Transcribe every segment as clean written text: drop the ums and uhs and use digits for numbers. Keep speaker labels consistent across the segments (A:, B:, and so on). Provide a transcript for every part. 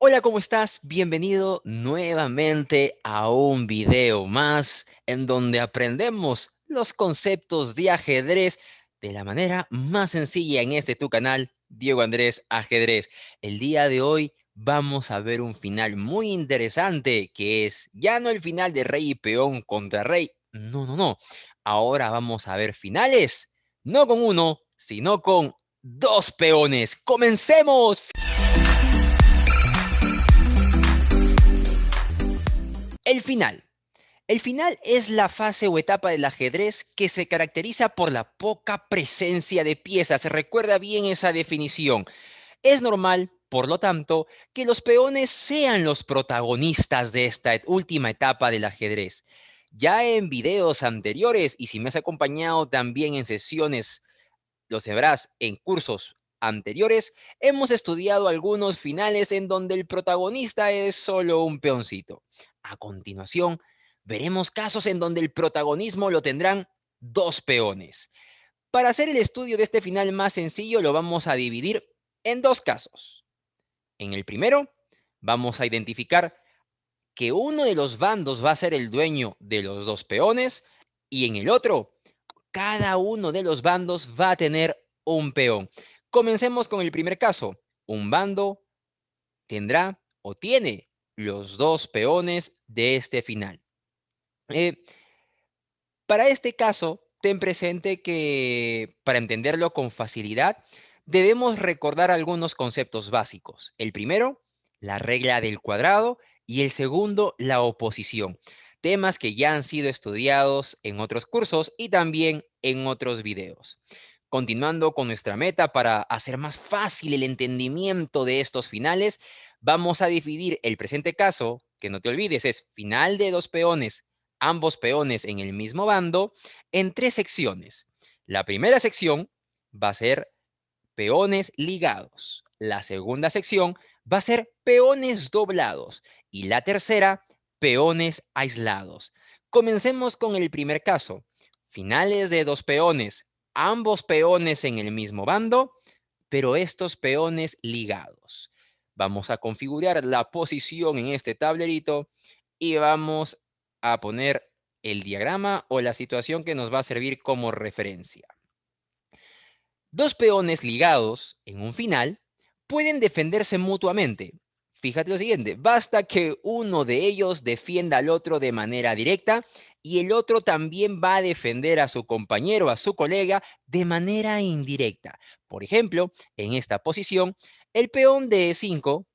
A: Hola, ¿cómo estás? Bienvenido nuevamente a un video más en donde aprendemos los conceptos de ajedrez de la manera más sencilla en este tu canal, Diego Andrés Ajedrez. El día de hoy vamos a ver un final muy interesante que es ya no el final de rey y peón contra rey. No, no, no. Ahora vamos a ver finales, no con uno, sino con dos peones. ¡Comencemos! El final. El final es la fase o etapa del ajedrez que se caracteriza por la poca presencia de piezas. Recuerda bien esa definición. Es normal, por lo tanto, que los peones sean los protagonistas de esta última etapa del ajedrez. Ya en videos anteriores, y si me has acompañado también en sesiones, lo sabrás, en cursos anteriores, hemos estudiado algunos finales en donde el protagonista es solo un peoncito. A continuación, veremos casos en donde el protagonismo lo tendrán dos peones. Para hacer el estudio de este final más sencillo, lo vamos a dividir en dos casos. En el primero, vamos a identificar que uno de los bandos va a ser el dueño de los dos peones y en el otro, cada uno de los bandos va a tener un peón. Comencemos con el primer caso. Un bando tendrá o tiene los dos peones de este final. Eh, para este caso, ten presente que para entenderlo con facilidad, debemos recordar algunos conceptos básicos. El primero, la regla del cuadrado y el segundo, la oposición. Temas que ya han sido estudiados en otros cursos y también en otros videos. Continuando con nuestra meta para hacer más fácil el entendimiento de estos finales, vamos a dividir el presente caso, que no te olvides, es final de dos peones, ambos peones en el mismo bando, en tres secciones. La primera sección va a ser peones ligados. La segunda sección va a ser peones doblados. Y la tercera, peones aislados. Comencemos con el primer caso. Finales de dos peones, ambos peones en el mismo bando, pero estos peones ligados. Vamos a configurar la posición en este tablerito y vamos a poner el diagrama o la situación que nos va a servir como referencia. Dos peones ligados en un final pueden defenderse mutuamente. Fíjate lo siguiente, basta que uno de ellos defienda al otro de manera directa y el otro también va a defender a su compañero, a su colega, de manera indirecta. Por ejemplo, en esta posición, el peón de E5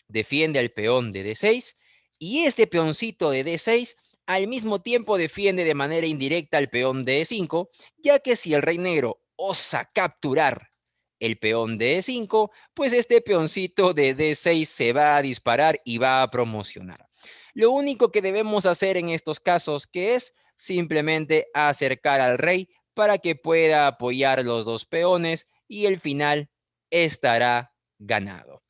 A: defiende al peón de D6 y este peoncito de D6 al mismo tiempo defiende de manera indirecta al peón de E5, ya que si el rey negro osa capturar el peón de E5, pues este peoncito de D6 se va a disparar y va a promocionar. Lo único que debemos hacer en estos casos que es simplemente acercar al rey para que pueda apoyar los dos peones y el final estará ganado.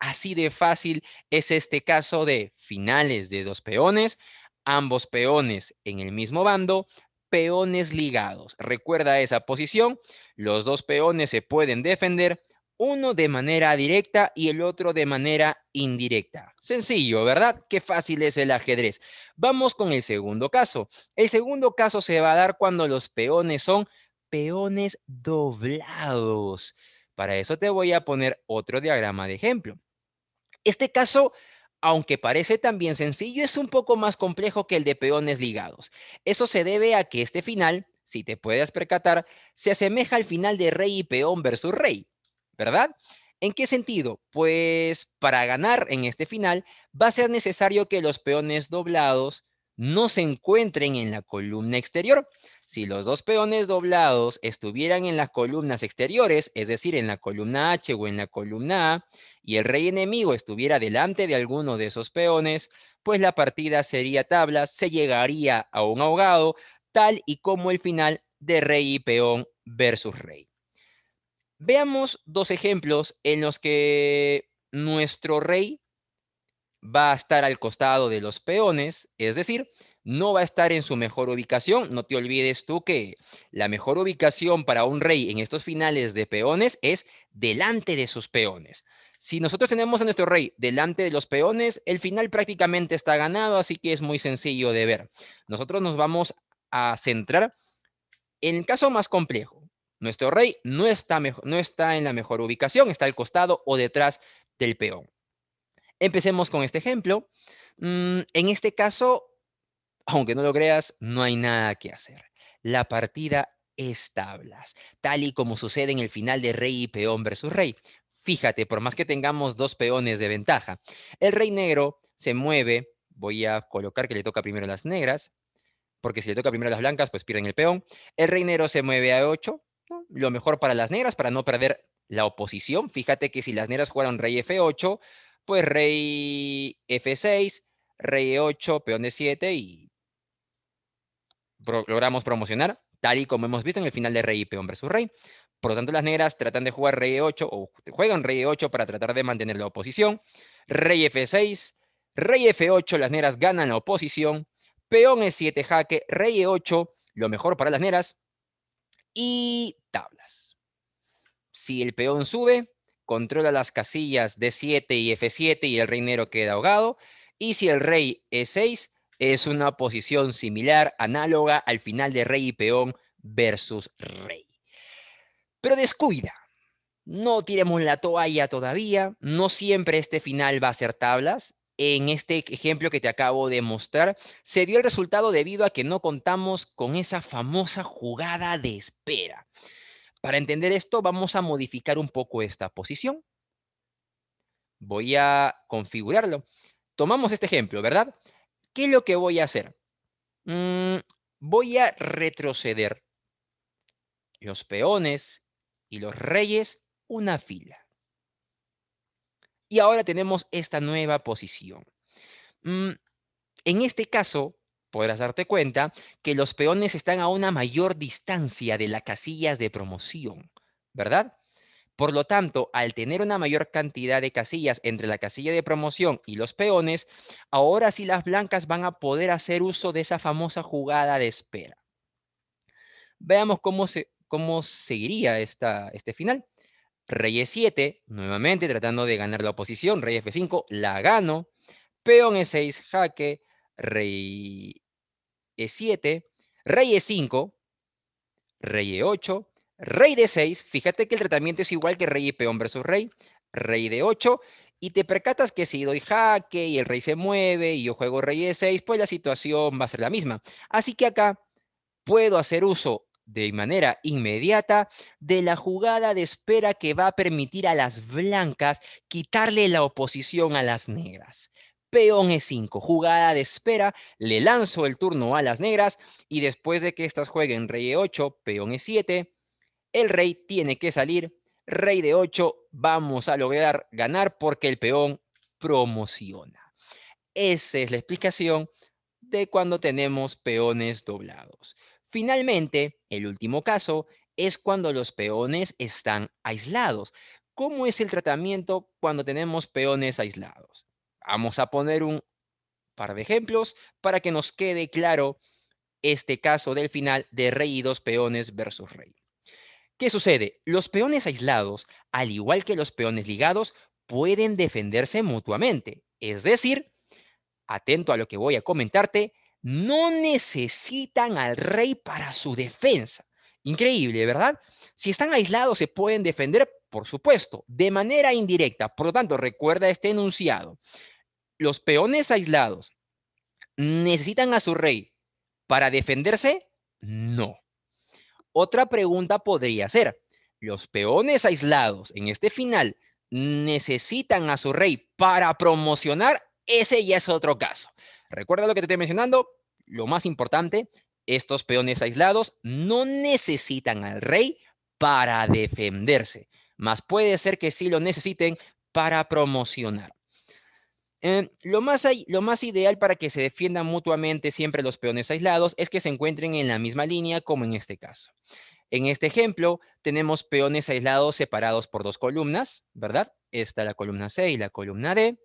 A: Así de fácil es este caso de finales de dos peones, ambos peones en el mismo bando, peones ligados. Recuerda esa posición, los dos peones se pueden defender, uno de manera directa y el otro de manera indirecta. Sencillo, ¿verdad? Qué fácil es el ajedrez. Vamos con el segundo caso. El segundo caso se va a dar cuando los peones son peones doblados. Para eso te voy a poner otro diagrama de ejemplo. Este caso, aunque parece también sencillo, es un poco más complejo que el de peones ligados. Eso se debe a que este final, si te puedes percatar, se asemeja al final de rey y peón versus rey, ¿verdad? ¿En qué sentido? Pues para ganar en este final va a ser necesario que los peones doblados no se encuentren en la columna exterior. Si los dos peones doblados estuvieran en las columnas exteriores, es decir, en la columna H o en la columna A, y el rey enemigo estuviera delante de alguno de esos peones, pues la partida sería tablas, se llegaría a un ahogado, tal y como el final de rey y peón versus rey. Veamos dos ejemplos en los que nuestro rey va a estar al costado de los peones, es decir, no va a estar en su mejor ubicación. No te olvides tú que la mejor ubicación para un rey en estos finales de peones es delante de sus peones. Si nosotros tenemos a nuestro rey delante de los peones, el final prácticamente está ganado, así que es muy sencillo de ver. Nosotros nos vamos a centrar en el caso más complejo. Nuestro rey no está en la mejor ubicación, está al costado o detrás del peón. Empecemos con este ejemplo. En este caso, aunque no lo creas, no hay nada que hacer. La partida es tablas, tal y como sucede en el final de rey y peón versus rey. Fíjate, por más que tengamos dos peones de ventaja, el rey negro se mueve. Voy a colocar que le toca primero las negras, porque si le toca primero las blancas, pues pierden el peón. El rey negro se mueve a 8, ¿no? Lo mejor para las negras, para no perder la oposición. Fíjate que si las negras jugaron rey F8, pues rey F6, rey E8, peón de 7 y logramos promocionar, tal y como hemos visto en el final de rey y peón versus rey. Por lo tanto, las negras tratan de jugar rey E8 o juegan rey E8 para tratar de mantener la oposición. Rey F6, rey F8, las negras ganan la oposición. Peón E7 jaque, rey E8, lo mejor para las negras. Y tablas. Si el peón sube, controla las casillas D7 y F7 y el rey negro queda ahogado. Y si el rey E6, es una posición similar, análoga al final de rey y peón versus rey. Pero descuida, no tiremos la toalla todavía, no siempre este final va a ser tablas. En este ejemplo que te acabo de mostrar, se dio el resultado debido a que no contamos con esa famosa jugada de espera. Para entender esto, vamos a modificar un poco esta posición. Voy a configurarlo. Tomamos este ejemplo, ¿verdad? ¿Qué es lo que voy a hacer? Voy a retroceder los peones y los reyes una fila. Y ahora tenemos esta nueva posición. En este caso, podrás darte cuenta que los peones están a una mayor distancia de las casillas de promoción, ¿verdad? Por lo tanto, al tener una mayor cantidad de casillas entre la casilla de promoción y los peones, ahora sí las blancas van a poder hacer uso de esa famosa jugada de espera. Veamos cómo seguiría este final. Rey E7, nuevamente tratando de ganar la oposición. Rey F5, la gano. Peón E6, jaque. Rey E7. Rey E5. Rey E8. Rey D6. Fíjate que el tratamiento es igual que rey y peón versus rey. Rey D8. Y te percatas que si doy jaque y el rey se mueve y yo juego rey E6, pues la situación va a ser la misma. Así que acá puedo hacer uso de manera inmediata de la jugada de espera que va a permitir a las blancas quitarle la oposición a las negras. Peón E5, jugada de espera, le lanzo el turno a las negras y después de que estas jueguen rey E8, peón E7, el rey tiene que salir, rey D8, vamos a lograr ganar porque el peón promociona. Esa es la explicación de cuando tenemos peones doblados. Finalmente, el último caso es cuando los peones están aislados. ¿Cómo es el tratamiento cuando tenemos peones aislados? Vamos a poner un par de ejemplos para que nos quede claro este caso del final de rey y dos peones versus rey. ¿Qué sucede? Los peones aislados, al igual que los peones ligados, pueden defenderse mutuamente. Es decir, atento a lo que voy a comentarte, no necesitan al rey para su defensa. Increíble, ¿verdad? Si están aislados, se pueden defender, por supuesto, de manera indirecta. Por lo tanto, recuerda este enunciado. Los peones aislados necesitan a su rey para defenderse. No. Otra pregunta podría ser, ¿los peones aislados en este final necesitan a su rey para promocionar? Ese ya es otro caso. Recuerda lo que te estoy mencionando, lo más importante, estos peones aislados no necesitan al rey para defenderse, más puede ser que sí lo necesiten para promocionar. Lo más ideal para que se defiendan mutuamente siempre los peones aislados es que se encuentren en la misma línea como en este caso. En este ejemplo, tenemos peones aislados separados por dos columnas, ¿verdad? Esta es la columna C y la columna D.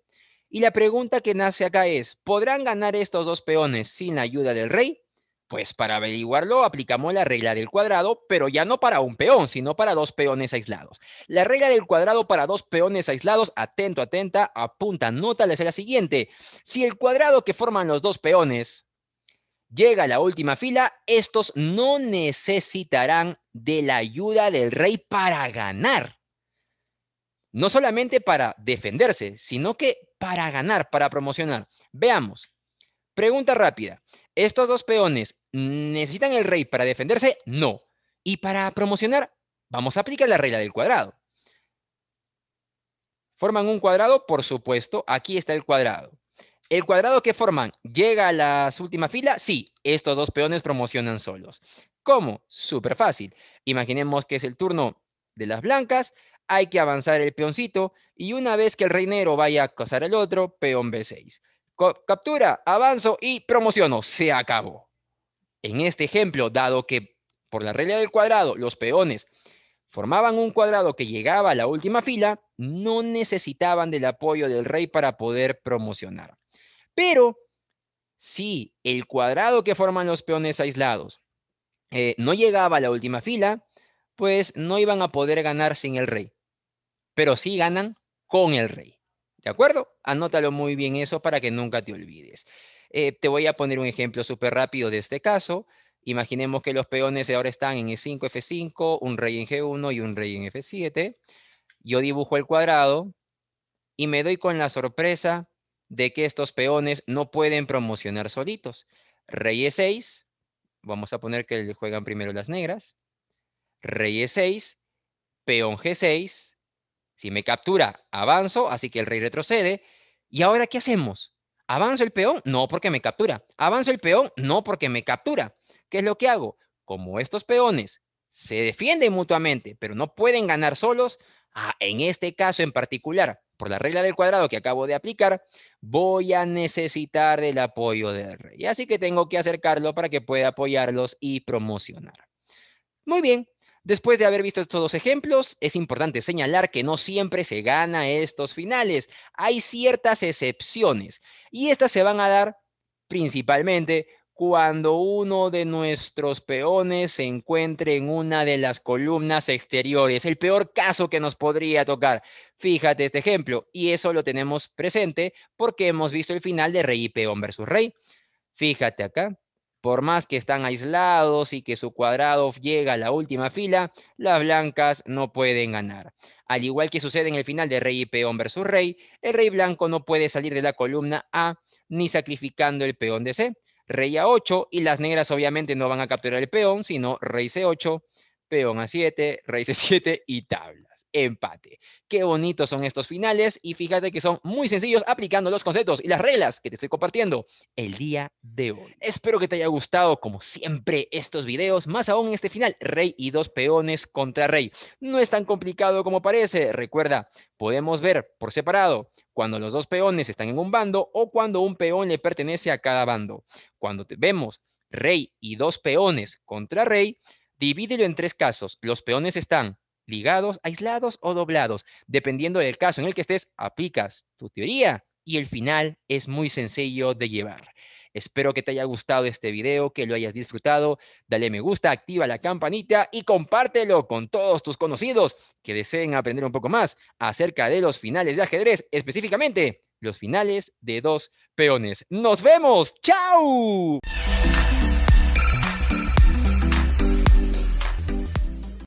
A: Y la pregunta que nace acá es, ¿podrán ganar estos dos peones sin la ayuda del rey? Pues para averiguarlo aplicamos la regla del cuadrado, pero ya no para un peón, sino para dos peones aislados. La regla del cuadrado para dos peones aislados, atento, atenta, apunta, nota, es la siguiente. Si el cuadrado que forman los dos peones llega a la última fila, estos no necesitarán de la ayuda del rey para ganar. No solamente para defenderse, sino que para ganar, para promocionar. Veamos. Pregunta rápida. ¿Estos dos peones necesitan el rey para defenderse? No. ¿Y para promocionar? Vamos a aplicar la regla del cuadrado. ¿Forman un cuadrado? Por supuesto. Aquí está el cuadrado. ¿El cuadrado que forman llega a la última fila? Sí, estos dos peones promocionan solos. ¿Cómo? Súper fácil. Imaginemos que es el turno de las blancas. Hay que avanzar el peoncito y una vez que el rey negro vaya a acosar el otro, peón B6. Captura, avanzo y promociono. Se acabó. En este ejemplo, dado que por la regla del cuadrado los peones formaban un cuadrado que llegaba a la última fila, no necesitaban del apoyo del rey para poder promocionar. Pero si el cuadrado que forman los peones aislados no llegaba a la última fila, pues no iban a poder ganar sin el rey. Pero sí ganan con el rey. ¿De acuerdo? Anótalo muy bien eso para que nunca te olvides. Te voy a poner un ejemplo súper rápido de este caso. Imaginemos que los peones ahora están en E5, F5, un rey en G1 y un rey en F7. Yo dibujo el cuadrado y me doy con la sorpresa de que estos peones no pueden promocionar solitos. Rey E6, vamos a poner que juegan primero las negras. Rey E6, peón G6. Si me captura, avanzo, así que el rey retrocede. ¿Y ahora qué hacemos? ¿Avanzo el peón? No, porque me captura. ¿Avanzo el peón? No, porque me captura. ¿Qué es lo que hago? Como estos peones se defienden mutuamente, pero no pueden ganar solos, en este caso en particular, por la regla del cuadrado que acabo de aplicar, voy a necesitar el apoyo del rey. Así que tengo que acercarlo para que pueda apoyarlos y promocionar. Muy bien. Después de haber visto estos dos ejemplos, es importante señalar que no siempre se gana estos finales. Hay ciertas excepciones y estas se van a dar principalmente cuando uno de nuestros peones se encuentre en una de las columnas exteriores. El peor caso que nos podría tocar. Fíjate este ejemplo y eso lo tenemos presente porque hemos visto el final de rey y peón versus rey. Fíjate acá. Por más que están aislados y que su cuadrado llega a la última fila, las blancas no pueden ganar. Al igual que sucede en el final de rey y peón versus rey, el rey blanco no puede salir de la columna A ni sacrificando el peón de C. Rey A8 y las negras obviamente no van a capturar el peón, sino rey C8, peón A7, rey C7 y tablas. Empate. Qué bonitos son estos finales y fíjate que son muy sencillos aplicando los conceptos y las reglas que te estoy compartiendo el día de hoy. Espero que te haya gustado, como siempre, estos videos, más aún en este final, rey y dos peones contra rey. No es tan complicado como parece. Recuerda, podemos ver por separado cuando los dos peones están en un bando o cuando un peón le pertenece a cada bando. Cuando vemos rey y dos peones contra rey, divídelo en tres casos. Los peones están ligados, aislados o doblados. Dependiendo del caso en el que estés, aplicas tu teoría y el final es muy sencillo de llevar. Espero que te haya gustado este video, que lo hayas disfrutado. Dale me gusta, activa la campanita y compártelo con todos tus conocidos que deseen aprender un poco más acerca de los finales de ajedrez, específicamente los finales de dos peones. ¡Nos vemos! ¡Chao!